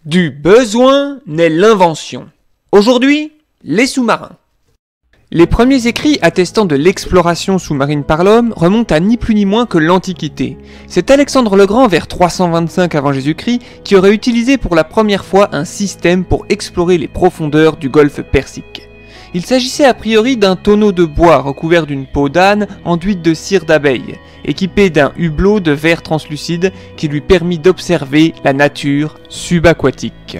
Du besoin naît l'invention. Aujourd'hui, les sous-marins. Les premiers écrits attestant de l'exploration sous-marine par l'homme remontent à ni plus ni moins que l'Antiquité. C'est Alexandre le Grand vers 325 avant Jésus-Christ qui aurait utilisé pour la première fois un système pour explorer les profondeurs du golfe Persique. Il s'agissait a priori d'un tonneau de bois recouvert d'une peau d'âne enduite de cire d'abeille, équipé d'un hublot de verre translucide qui lui permit d'observer la nature subaquatique.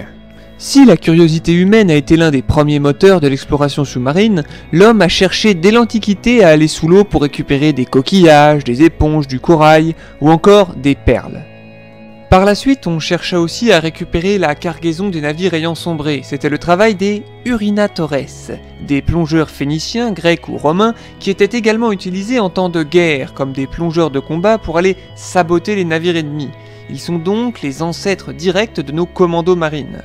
Si la curiosité humaine a été l'un des premiers moteurs de l'exploration sous-marine, l'homme a cherché dès l'Antiquité à aller sous l'eau pour récupérer des coquillages, des éponges, du corail ou encore des perles. Par la suite, on chercha aussi à récupérer la cargaison des navires ayant sombré. C'était le travail des urinatores, des plongeurs phéniciens, grecs ou romains, qui étaient également utilisés en temps de guerre, comme des plongeurs de combat pour aller saboter les navires ennemis. Ils sont donc les ancêtres directs de nos commandos marines.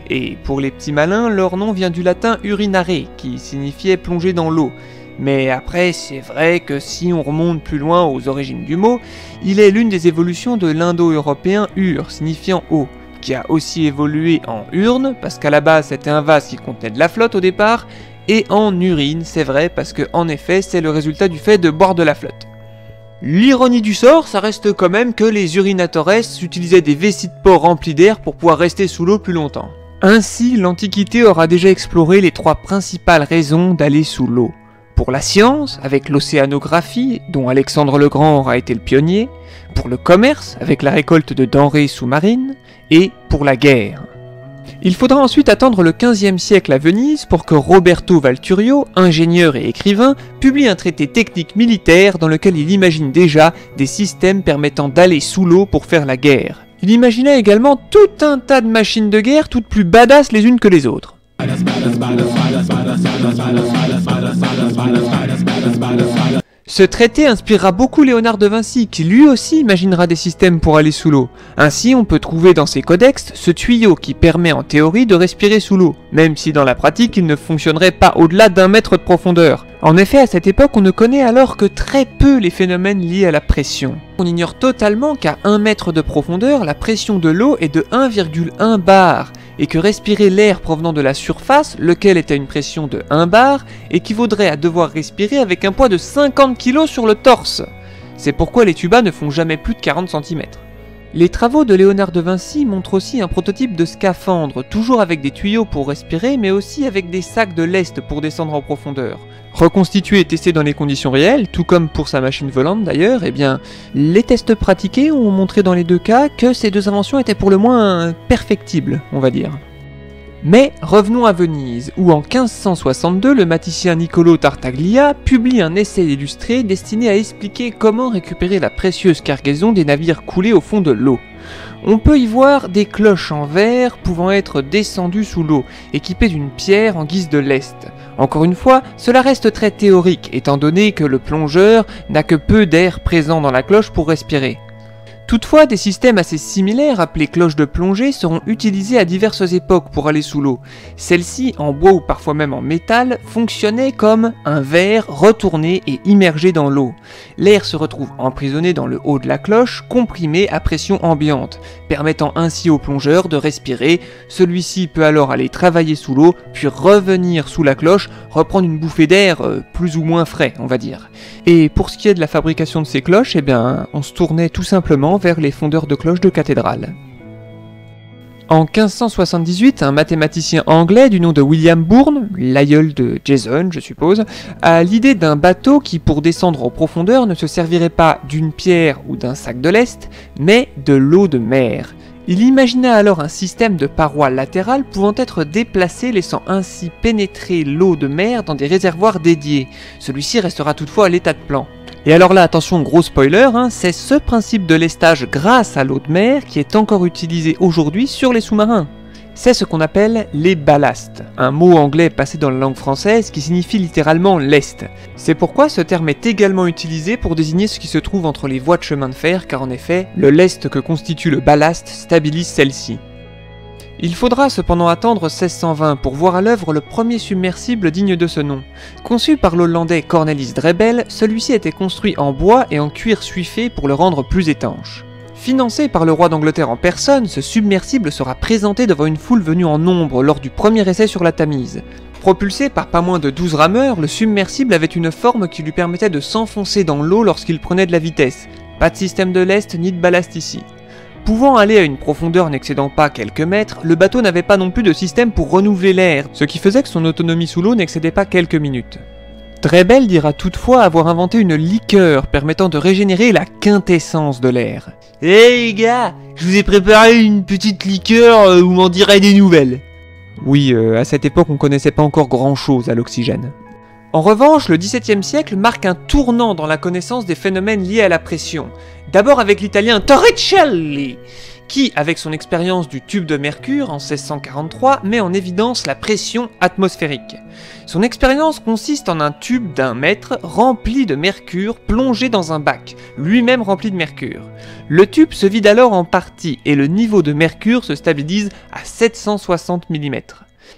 Et pour les petits malins, leur nom vient du latin urinare, qui signifiait plonger dans l'eau. Mais après, c'est vrai que si on remonte plus loin aux origines du mot, il est l'une des évolutions de l'indo-européen ur, signifiant eau, qui a aussi évolué en urne, parce qu'à la base c'était un vase qui contenait de la flotte au départ, et en urine, c'est vrai, parce que en effet c'est le résultat du fait de boire de la flotte. L'ironie du sort, ça reste quand même que les urinatores utilisaient des vessies de porc remplis d'air pour pouvoir rester sous l'eau plus longtemps. Ainsi, l'Antiquité aura déjà exploré les trois principales raisons d'aller sous l'eau. Pour la science, avec l'océanographie, dont Alexandre le Grand aura été le pionnier, pour le commerce, avec la récolte de denrées sous-marines, et pour la guerre. Il faudra ensuite attendre le XVe siècle à Venise pour que Roberto Valturio, ingénieur et écrivain, publie un traité technique militaire dans lequel il imagine déjà des systèmes permettant d'aller sous l'eau pour faire la guerre. Il imaginait également tout un tas de machines de guerre, toutes plus badass les unes que les autres. Ce traité inspirera beaucoup Léonard de Vinci, qui lui aussi imaginera des systèmes pour aller sous l'eau. Ainsi, on peut trouver dans ses codex ce tuyau qui permet en théorie de respirer sous l'eau, même si dans la pratique il ne fonctionnerait pas au-delà d'1 mètre de profondeur. En effet, à cette époque, on ne connaît alors que très peu les phénomènes liés à la pression. On ignore totalement qu'à 1 mètre de profondeur, la pression de l'eau est de 1,1 bar, et que respirer l'air provenant de la surface, lequel est à une pression de 1 bar, équivaudrait à devoir respirer avec un poids de 50 kg sur le torse. C'est pourquoi les tubas ne font jamais plus de 40 cm. Les travaux de Léonard de Vinci montrent aussi un prototype de scaphandre, toujours avec des tuyaux pour respirer, mais aussi avec des sacs de lest pour descendre en profondeur. Reconstitué et testé dans les conditions réelles, tout comme pour sa machine volante d'ailleurs, eh bien, les tests pratiqués ont montré dans les deux cas que ces deux inventions étaient pour le moins perfectibles, on va dire. Mais revenons à Venise, où en 1562, le mathématicien Niccolò Tartaglia publie un essai illustré destiné à expliquer comment récupérer la précieuse cargaison des navires coulés au fond de l'eau. On peut y voir des cloches en verre pouvant être descendues sous l'eau, équipées d'une pierre en guise de lest. Encore une fois, cela reste très théorique, étant donné que le plongeur n'a que peu d'air présent dans la cloche pour respirer. Toutefois, des systèmes assez similaires, appelés cloches de plongée, seront utilisés à diverses époques pour aller sous l'eau. Celles-ci, en bois ou parfois même en métal, fonctionnaient comme un verre retourné et immergé dans l'eau. L'air se retrouve emprisonné dans le haut de la cloche, comprimé à pression ambiante, permettant ainsi au plongeur de respirer. Celui-ci peut alors aller travailler sous l'eau, puis revenir sous la cloche, reprendre une bouffée d'air plus ou moins frais, on va dire. Et pour ce qui est de la fabrication de ces cloches, eh bien, on se tournait tout simplement vers les fondeurs de cloches de cathédrale. En 1578, un mathématicien anglais du nom de William Bourne, l'aïeul de Jason je suppose, a l'idée d'un bateau qui pour descendre en profondeur ne se servirait pas d'une pierre ou d'un sac de lest, mais de l'eau de mer. Il imagina alors un système de parois latérales pouvant être déplacées, laissant ainsi pénétrer l'eau de mer dans des réservoirs dédiés. Celui-ci restera toutefois à l'état de plan. Et alors là, attention, gros spoiler, c'est ce principe de lestage grâce à l'eau de mer qui est encore utilisé aujourd'hui sur les sous-marins. C'est ce qu'on appelle les ballasts, un mot anglais passé dans la langue française qui signifie littéralement lest. C'est pourquoi ce terme est également utilisé pour désigner ce qui se trouve entre les voies de chemin de fer, car en effet, le lest que constitue le ballast stabilise celle-ci. Il faudra cependant attendre 1620 pour voir à l'œuvre le premier submersible digne de ce nom. Conçu par l'Hollandais Cornelis Drebbel, celui-ci était construit en bois et en cuir suifé pour le rendre plus étanche. Financé par le roi d'Angleterre en personne, ce submersible sera présenté devant une foule venue en nombre lors du premier essai sur la Tamise. Propulsé par pas moins de 12 rameurs, le submersible avait une forme qui lui permettait de s'enfoncer dans l'eau lorsqu'il prenait de la vitesse. Pas de système de lest ni de ballast ici. Pouvant aller à une profondeur n'excédant pas quelques mètres, le bateau n'avait pas non plus de système pour renouveler l'air, ce qui faisait que son autonomie sous l'eau n'excédait pas quelques minutes. Drebel dira toutefois avoir inventé une liqueur permettant de régénérer la quintessence de l'air. Hey les gars, je vous ai préparé une petite liqueur, vous m'en direz des nouvelles. Oui, à cette époque on connaissait pas encore grand chose à l'oxygène. En revanche, le XVIIe siècle marque un tournant dans la connaissance des phénomènes liés à la pression. D'abord avec l'italien Torricelli, qui, avec son expérience du tube de mercure en 1643, met en évidence la pression atmosphérique. Son expérience consiste en un tube d'1 mètre rempli de mercure plongé dans un bac, lui-même rempli de mercure. Le tube se vide alors en partie et le niveau de mercure se stabilise à 760 mm.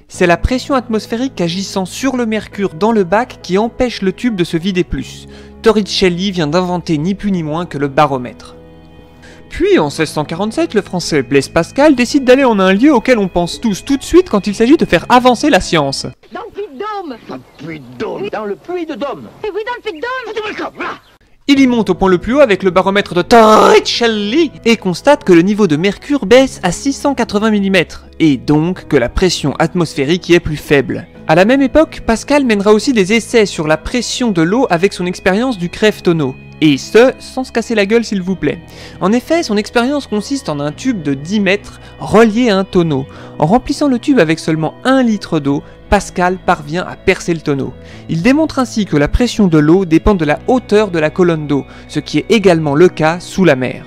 C'est la pression atmosphérique agissant sur le mercure dans le bac qui empêche le tube de se vider plus. Torricelli vient d'inventer ni plus ni moins que le baromètre. Puis en 1647, le français Blaise Pascal décide d'aller en un lieu auquel on pense tous tout de suite quand il s'agit de faire avancer la science. Dans le Puy-de-Dôme. Dans le Puy-de-Dôme. Oui. Dans le Puy-de-Dôme. Eh oui, dans le Puy-de-Dôme. Il y monte au point le plus haut avec le baromètre de Torricelli et constate que le niveau de mercure baisse à 680 mm, et donc que la pression atmosphérique y est plus faible. À la même époque, Pascal mènera aussi des essais sur la pression de l'eau avec son expérience du crève-tonneau. Et ce, sans se casser la gueule s'il vous plaît. En effet, son expérience consiste en un tube de 10 mètres relié à un tonneau. En remplissant le tube avec seulement 1 litre d'eau, Pascal parvient à percer le tonneau. Il démontre ainsi que la pression de l'eau dépend de la hauteur de la colonne d'eau, ce qui est également le cas sous la mer.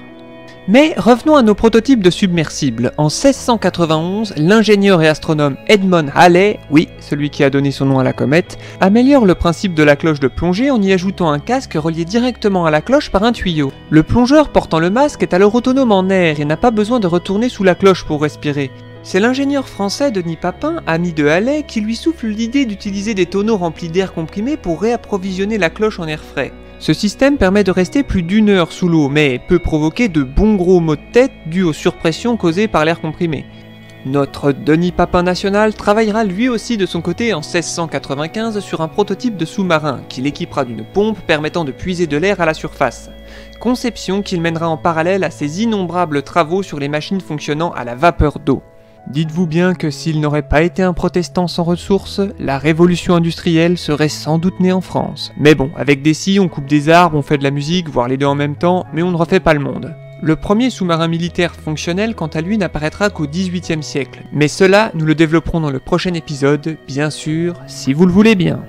Mais revenons à nos prototypes de submersibles. En 1691, l'ingénieur et astronome Edmond Halley, oui, celui qui a donné son nom à la comète, améliore le principe de la cloche de plongée en y ajoutant un casque relié directement à la cloche par un tuyau. Le plongeur portant le masque est alors autonome en air et n'a pas besoin de retourner sous la cloche pour respirer. C'est l'ingénieur français Denis Papin, ami de Halley, qui lui souffle l'idée d'utiliser des tonneaux remplis d'air comprimé pour réapprovisionner la cloche en air frais. Ce système permet de rester plus d'1 heure sous l'eau, mais peut provoquer de bons gros maux de tête dus aux surpressions causées par l'air comprimé. Notre Denis Papin national travaillera lui aussi de son côté en 1695 sur un prototype de sous-marin qu'il équipera d'une pompe permettant de puiser de l'air à la surface. Conception qu'il mènera en parallèle à ses innombrables travaux sur les machines fonctionnant à la vapeur d'eau. Dites-vous bien que s'il n'aurait pas été un protestant sans ressources, la révolution industrielle serait sans doute née en France. Mais bon, avec des scies, on coupe des arbres, on fait de la musique, voire les deux en même temps, mais on ne refait pas le monde. Le premier sous-marin militaire fonctionnel, quant à lui, n'apparaîtra qu'au XVIIIe siècle. Mais cela, nous le développerons dans le prochain épisode, bien sûr, si vous le voulez bien.